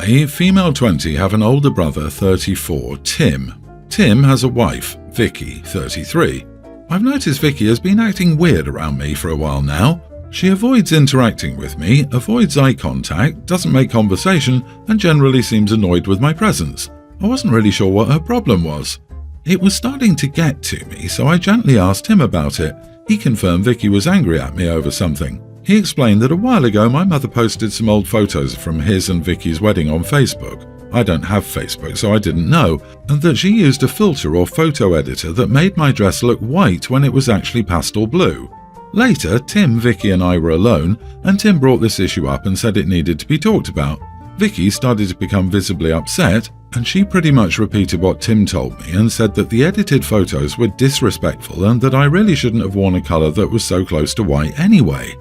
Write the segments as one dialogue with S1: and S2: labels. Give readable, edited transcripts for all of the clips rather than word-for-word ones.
S1: I, female 20, have an older brother, 34, Tim. Tim has a wife, Vicky, 33. I've noticed Vicky has been acting weird around me for a while now. She avoids interacting with me, avoids eye contact, doesn't make conversation, and generally seems annoyed with my presence. I wasn't really sure what her problem was. It was starting to get to me, so I gently asked him about it. He confirmed Vicky was angry at me over something. He explained that a while ago my mother posted some old photos from his and Vicky's wedding on Facebook. I don't have Facebook, so I didn't know, and that she used a filter or photo editor that made my dress look white when it was actually pastel blue. Later, Tim, Vicky and I were alone, and Tim brought this issue up and said it needed to be talked about. Vicky started to become visibly upset, and she pretty much repeated what Tim told me and said that the edited photos were disrespectful and that I really shouldn't have worn a colour that was so close to white anyway.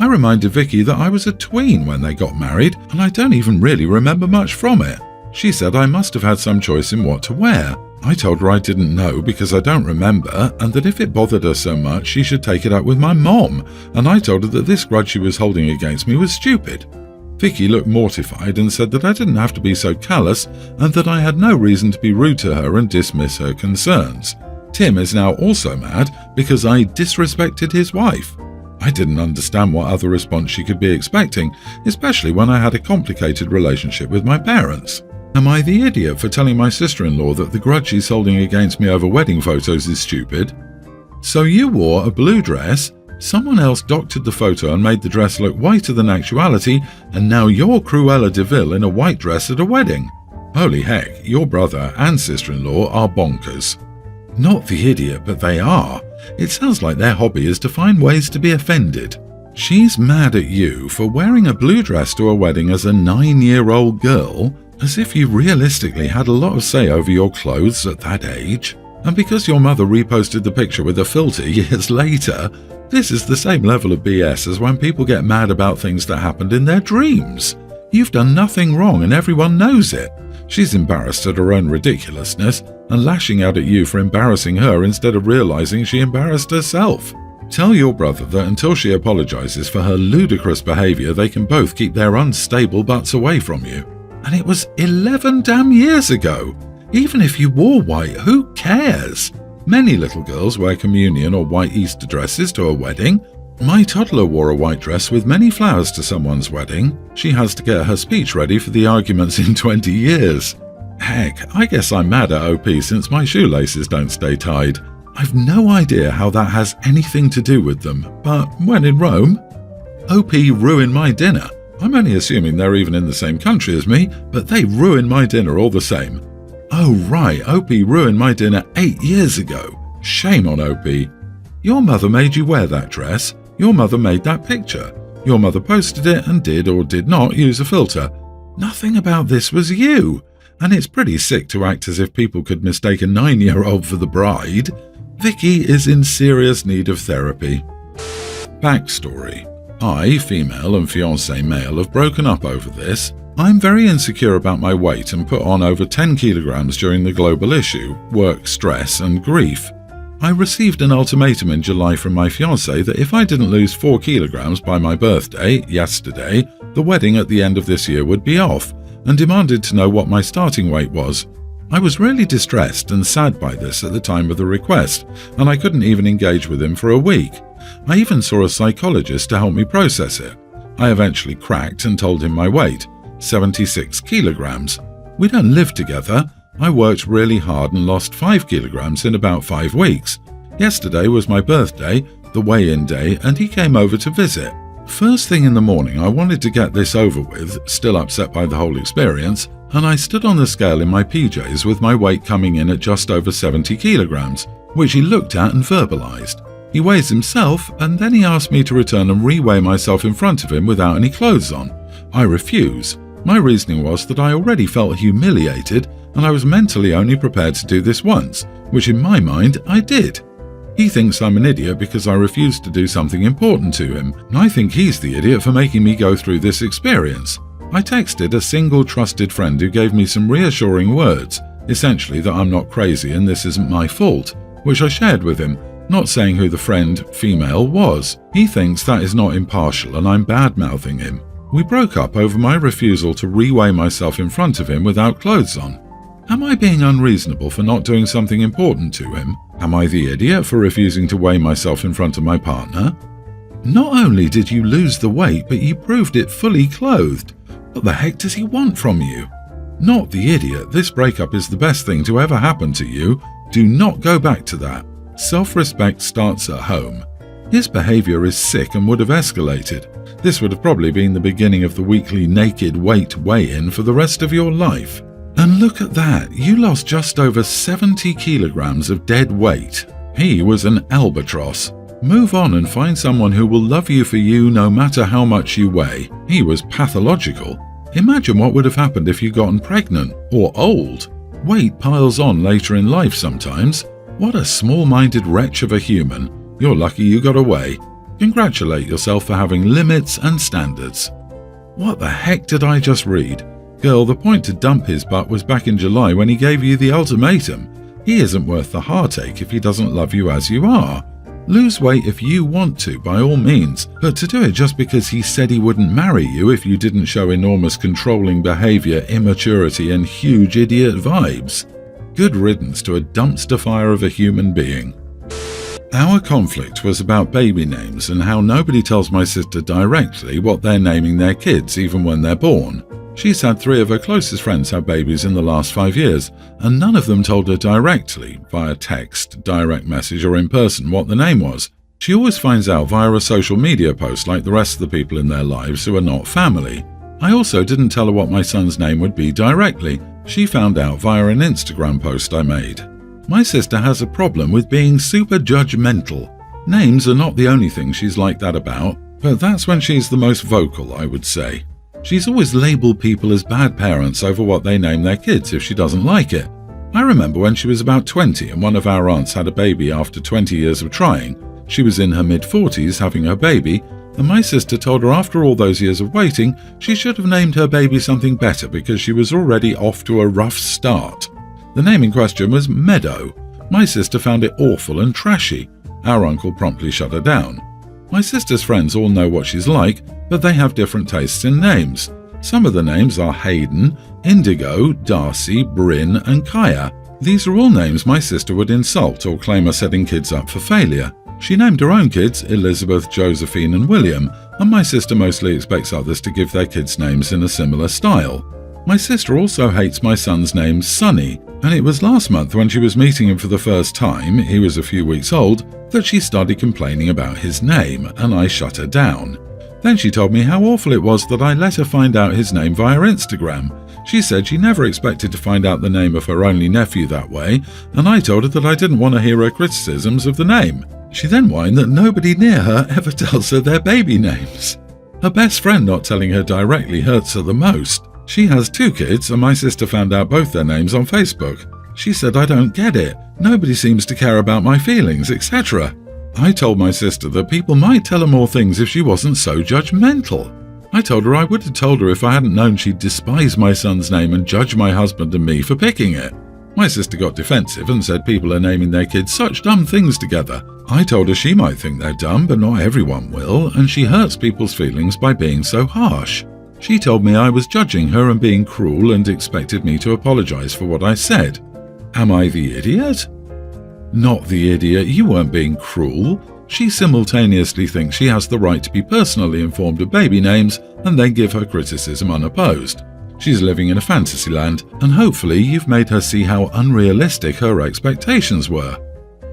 S1: I reminded Vicky that I was a tween when they got married, and I don't even really remember much from it. She said I must have had some choice in what to wear. I told her I didn't know because I don't remember, and that if it bothered her so much she should take it up with my mom, and I told her that this grudge she was holding against me was stupid. Vicky looked mortified and said that I didn't have to be so callous and that I had no reason to be rude to her and dismiss her concerns. Tim is now also mad because I disrespected his wife. I didn't understand what other response she could be expecting, especially when I had a complicated relationship with my parents. Am I the idiot for telling my sister-in-law that the grudge she's holding against me over wedding photos is stupid? So you wore a blue dress, someone else doctored the photo and made the dress look whiter than actuality, and now you're Cruella de Vil in a white dress at a wedding. Holy heck, your brother and sister-in-law are bonkers. Not the idiot, but they are. It sounds like their hobby is to find ways to be offended. She's mad at you for wearing a blue dress to a wedding as a 9-year-old girl, as if you realistically had a lot of say over your clothes at that age. And because your mother reposted the picture with a filter years later, this is the same level of BS as when people get mad about things that happened in their dreams. You've done nothing wrong and everyone knows it. She's embarrassed at her own ridiculousness and lashing out at you for embarrassing her instead of realizing she embarrassed herself. Tell your brother that until she apologizes for her ludicrous behavior, they can both keep their unstable butts away from you. And it was 11 damn years ago. Even if you wore white, who cares? Many little girls wear communion or white Easter dresses to a wedding. My toddler wore a white dress with many flowers to someone's wedding. She has to get her speech ready for the arguments in 20 years. Heck, I guess I'm mad at OP since my shoelaces don't stay tied. I've no idea how that has anything to do with them, but when in Rome, OP ruined my dinner. I'm only assuming they're even in the same country as me, but they ruined my dinner all the same. Oh right, OP ruined my dinner 8 years ago. Shame on OP. Your mother made you wear that dress. Your mother made that picture. Your mother posted it and did or did not use a filter. Nothing about this was you. And it's pretty sick to act as if people could mistake a 9-year-old for the bride. Vicky is in serious need of therapy. Backstory. I, female, and fiancé male have broken up over this. I'm very insecure about my weight and put on over 10 kilograms during the global issue, work stress and grief. I received an ultimatum in July from my fiancé that if I didn't lose 4 kilograms by my birthday, yesterday, the wedding at the end of this year would be off, and demanded to know what my starting weight was. I was really distressed and sad by this at the time of the request, and I couldn't even engage with him for a week. I even saw a psychologist to help me process it. I eventually cracked and told him my weight, 76 kilograms. We don't live together. I worked really hard and lost 5 kilograms in about 5 weeks. Yesterday was my birthday, the weigh-in day, and he came over to visit. First thing in the morning, I wanted to get this over with, still upset by the whole experience, and I stood on the scale in my PJs with my weight coming in at just over 70 kilograms, which he looked at and verbalized. He weighs himself, and then he asked me to return and re-weigh myself in front of him without any clothes on. I refuse. My reasoning was that I already felt humiliated, and I was mentally only prepared to do this once, which in my mind I did. He thinks I'm an idiot because I refused to do something important to him, and I think he's the idiot for making me go through this experience. I texted a single trusted friend who gave me some reassuring words, essentially that I'm not crazy and this isn't my fault, which I shared with him, not saying who the friend, female, was. He thinks that is not impartial and I'm bad-mouthing him. We broke up over my refusal to re-weigh myself in front of him without clothes on. Am I being unreasonable for not doing something important to him? Am I the idiot for refusing to weigh myself in front of my partner? Not only did you lose the weight, but you proved it fully clothed. What the heck does he want from you? Not the idiot. This breakup is the best thing to ever happen to you. Do not go back to that. Self-respect starts at home. His behavior is sick and would have escalated. This would have probably been the beginning of the weekly naked weight weigh-in for the rest of your life. And look at that, you lost just over 70 kilograms of dead weight. He was an albatross. Move on and find someone who will love you for you no matter how much you weigh. He was pathological. Imagine what would have happened if you'd gotten pregnant or old. Weight piles on later in life sometimes. What a small-minded wretch of a human. You're lucky you got away. Congratulate yourself for having limits and standards. What the heck did I just read? Girl, the point to dump his butt was back in July when he gave you the ultimatum. He isn't worth the heartache if he doesn't love you as you are. Lose weight if you want to, by all means, but to do it just because he said he wouldn't marry you if you didn't show enormous controlling behavior, immaturity, and huge idiot vibes. Good riddance to a dumpster fire of a human being. Our conflict was about baby names and how nobody tells my sister directly what they're naming their kids even when they're born. She's had 3 of her closest friends have babies in the last 5 years, and none of them told her directly, via text, direct message, or in person, what the name was. She always finds out via a social media post like the rest of the people in their lives who are not family. I also didn't tell her what my son's name would be directly. She found out via an Instagram post I made. My sister has a problem with being super judgmental. Names are not the only thing she's like that about, but that's when she's the most vocal, I would say. She's always labelled people as bad parents over what they name their kids if she doesn't like it. I remember when she was about 20 and one of our aunts had a baby after 20 years of trying. She was in her mid-40s having her baby, and my sister told her after all those years of waiting, she should have named her baby something better because she was already off to a rough start. The name in question was Meadow. My sister found it awful and trashy. Our uncle promptly shut her down. My sister's friends all know what she's like, but they have different tastes in names. Some of the names are Hayden, Indigo, Darcy, Bryn, and Kaya. These are all names my sister would insult or claim are setting kids up for failure. She named her own kids Elizabeth, Josephine, and William, and my sister mostly expects others to give their kids names in a similar style. My sister also hates my son's name Sonny, and it was last month when she was meeting him for the first time, he was a few weeks old, that she started complaining about his name, and I shut her down. Then she told me how awful it was that I let her find out his name via Instagram. She said she never expected to find out the name of her only nephew that way, and I told her that I didn't want to hear her criticisms of the name. She then whined that nobody near her ever tells her their baby names. Her best friend not telling her directly hurts her the most. She has 2 kids, and my sister found out both their names on Facebook. She said I don't get it, nobody seems to care about my feelings, etc. I told my sister that people might tell her more things if she wasn't so judgmental. I told her I would have told her if I hadn't known she'd despise my son's name and judge my husband and me for picking it. My sister got defensive and said people are naming their kids such dumb things together. I told her she might think they're dumb, but not everyone will, and she hurts people's feelings by being so harsh. She told me I was judging her and being cruel and expected me to apologize for what I said. Am I the idiot? Not the idiot, you weren't being cruel. She simultaneously thinks she has the right to be personally informed of baby names and then give her criticism unopposed. She's living in a fantasy land, and hopefully you've made her see how unrealistic her expectations were.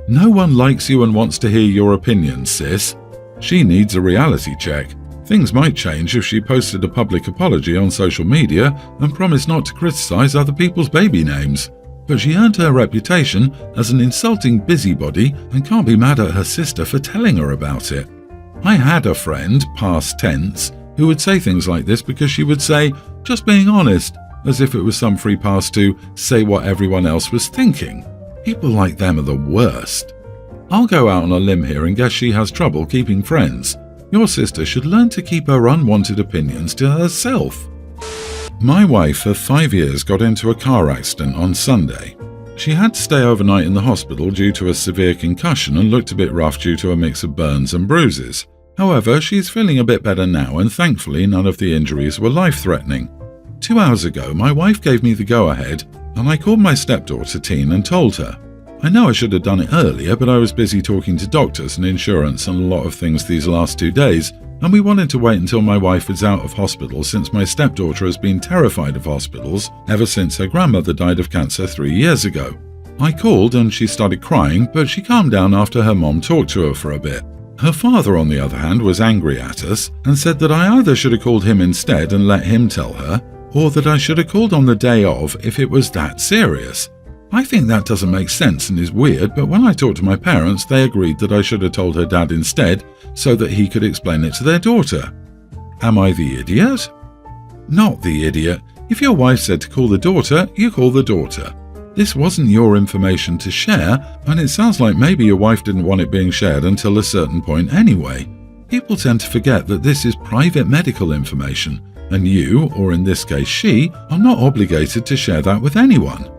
S1: No one likes you and wants to hear your opinions, sis. She needs a reality check. Things might change if she posted a public apology on social media and promised not to criticize other people's baby names. But she earned her reputation as an insulting busybody and can't be mad at her sister for telling her about it. I had a friend, past tense, who would say things like this because she would say, just being honest, as if it was some free pass to say what everyone else was thinking. People like them are the worst. I'll go out on a limb here and guess she has trouble keeping friends. Your sister should learn to keep her unwanted opinions to herself. My wife of 5 years got into a car accident on Sunday. She had to stay overnight in the hospital due to a severe concussion and looked a bit rough due to a mix of burns and bruises. However, she's feeling a bit better now, and thankfully none of the injuries were life-threatening. 2 hours ago, my wife gave me the go-ahead, and I called my stepdaughter Teen and told her. I know I should have done it earlier, but I was busy talking to doctors and insurance and a lot of things these last 2 days, and we wanted to wait until my wife is out of hospital since my stepdaughter has been terrified of hospitals ever since her grandmother died of cancer 3 years ago. I called and she started crying, but she calmed down after her mom talked to her for a bit. Her father, on the other hand, was angry at us and said that I either should have called him instead and let him tell her, or that I should have called on the day of if it was that serious. I think that doesn't make sense and is weird, but when I talked to my parents, they agreed that I should have told her dad instead so that he could explain it to their daughter. Am I the idiot? Not the idiot. If your wife said to call the daughter, you call the daughter. This wasn't your information to share, and it sounds like maybe your wife didn't want it being shared until a certain point anyway. People tend to forget that this is private medical information, and you, or in this case she, are not obligated to share that with anyone.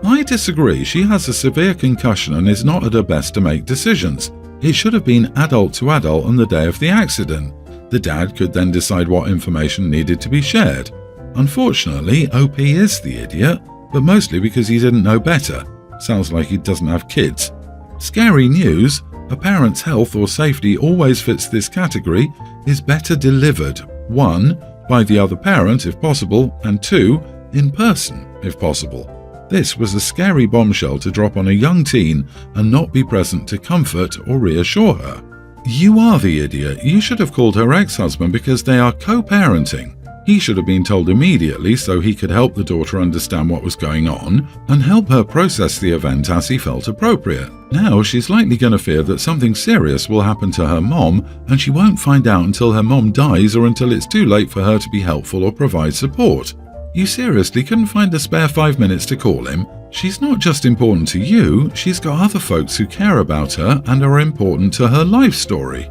S1: I disagree. She has a severe concussion and is not at her best to make decisions. It should have been adult to adult on the day of the accident. The dad could then decide what information needed to be shared. Unfortunately, OP is the idiot, but mostly because he didn't know better. Sounds like he doesn't have kids. Scary news, a parent's health or safety always fits this category, is better delivered, 1, by the other parent if possible, and 2, in person if possible. This was a scary bombshell to drop on a young teen and not be present to comfort or reassure her. You are the idiot. You should have called her ex-husband because they are co-parenting. He should have been told immediately so he could help the daughter understand what was going on and help her process the event as he felt appropriate. Now she's likely going to fear that something serious will happen to her mom, and she won't find out until her mom dies or until it's too late for her to be helpful or provide support. You seriously couldn't find a spare 5 minutes to call him? She's not just important to you, she's got other folks who care about her and are important to her life story.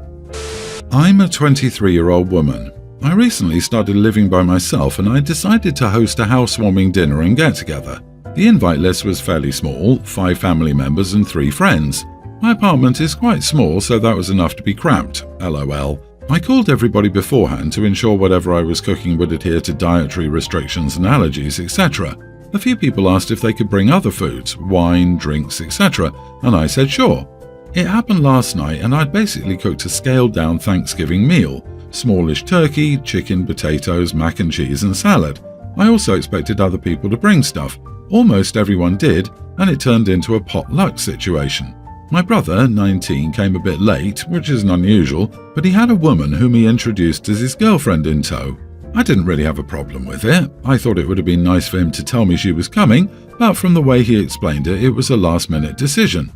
S1: I'm a 23-year-old woman. I recently started living by myself and I decided to host a housewarming dinner and get-together. The invite list was fairly small, 5 family members and 3 friends. My apartment is quite small, so that was enough to be cramped, LOL. I called everybody beforehand to ensure whatever I was cooking would adhere to dietary restrictions and allergies, etc. A few people asked if they could bring other foods, wine, drinks, etc., and I said sure. It happened last night and I'd basically cooked a scaled-down Thanksgiving meal. Smallish turkey, chicken, potatoes, mac and cheese and salad. I also expected other people to bring stuff. Almost everyone did, and it turned into a potluck situation. My brother, 19, came a bit late, which isn't unusual, but he had a woman whom he introduced as his girlfriend in tow. I didn't really have a problem with it. I thought it would have been nice for him to tell me she was coming, but from the way he explained it, it was a last-minute decision.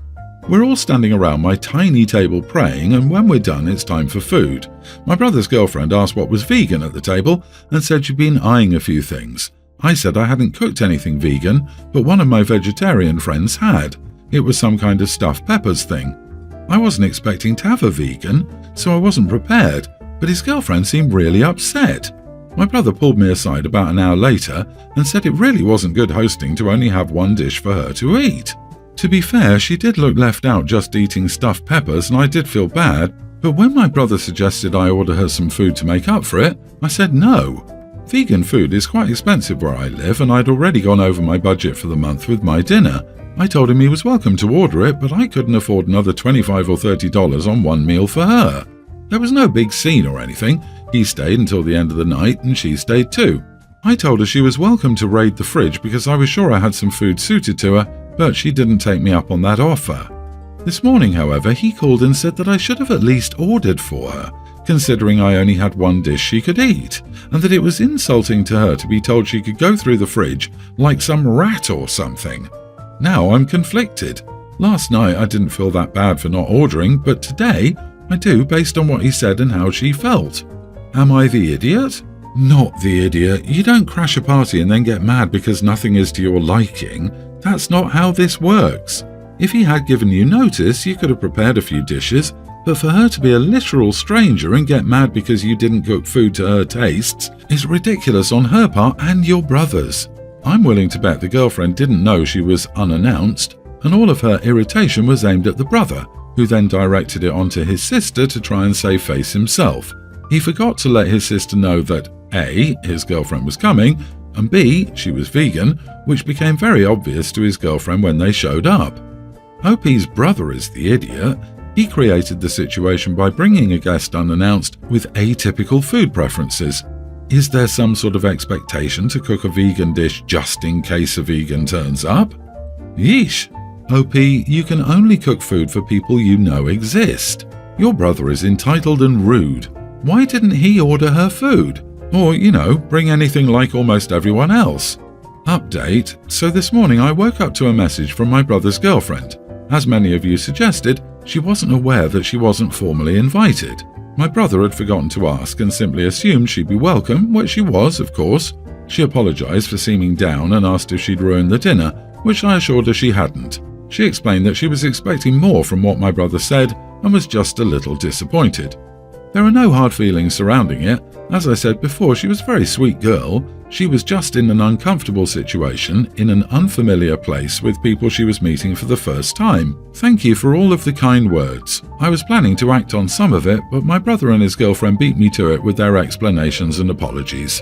S1: We're all standing around my tiny table praying, and when we're done, it's time for food. My brother's girlfriend asked what was vegan at the table and said she'd been eyeing a few things. I said I hadn't cooked anything vegan, but one of my vegetarian friends had. It was some kind of stuffed peppers thing. I wasn't expecting to have a vegan, so I wasn't prepared, but his girlfriend seemed really upset. My brother pulled me aside about an hour later and said it really wasn't good hosting to only have one dish for her to eat. To be fair, she did look left out just eating stuffed peppers and I did feel bad, but when my brother suggested I order her some food to make up for it, I said no. Vegan food is quite expensive where I live and I'd already gone over my budget for the month with my dinner. I told him he was welcome to order it, but I couldn't afford another $25 or $30 on one meal for her. There was no big scene or anything. He stayed until the end of the night and she stayed too. I told her she was welcome to raid the fridge because I was sure I had some food suited to her, but she didn't take me up on that offer. This morning, however, he called and said that I should have at least ordered for her, considering I only had one dish she could eat, and that it was insulting to her to be told she could go through the fridge like some rat or something. Now I'm conflicted. Last night I didn't feel that bad for not ordering, but today I do based on what he said and how she felt. Am I the idiot? Not the idiot. You don't crash a party and then get mad because nothing is to your liking. That's not how this works. If he had given you notice, you could have prepared a few dishes, but for her to be a literal stranger and get mad because you didn't cook food to her tastes is ridiculous on her part and your brother's. I'm willing to bet the girlfriend didn't know she was unannounced, and all of her irritation was aimed at the brother, who then directed it onto his sister to try and save face himself. He forgot to let his sister know that A, his girlfriend was coming, and B, she was vegan, which became very obvious to his girlfriend when they showed up. OP's brother is the idiot. He created the situation by bringing a guest unannounced with atypical food preferences. Is there some sort of expectation to cook a vegan dish just in case a vegan turns up? Yeesh. OP, you can only cook food for people you know exist. Your brother is entitled and rude. Why didn't he order her food? Or, bring anything like almost everyone else. Update. So this morning I woke up to a message from my brother's girlfriend. As many of you suggested, she wasn't aware that she wasn't formally invited. My brother had forgotten to ask and simply assumed she'd be welcome, which she was, of course. She apologized for seeming down and asked if she'd ruined the dinner, which I assured her she hadn't. She explained that she was expecting more from what my brother said and was just a little disappointed. There are no hard feelings surrounding it. As I said before, she was a very sweet girl. She was just in an uncomfortable situation in an unfamiliar place with people she was meeting for the first time. Thank you for all of the kind words. I was planning to act on some of it, but my brother and his girlfriend beat me to it with their explanations and apologies.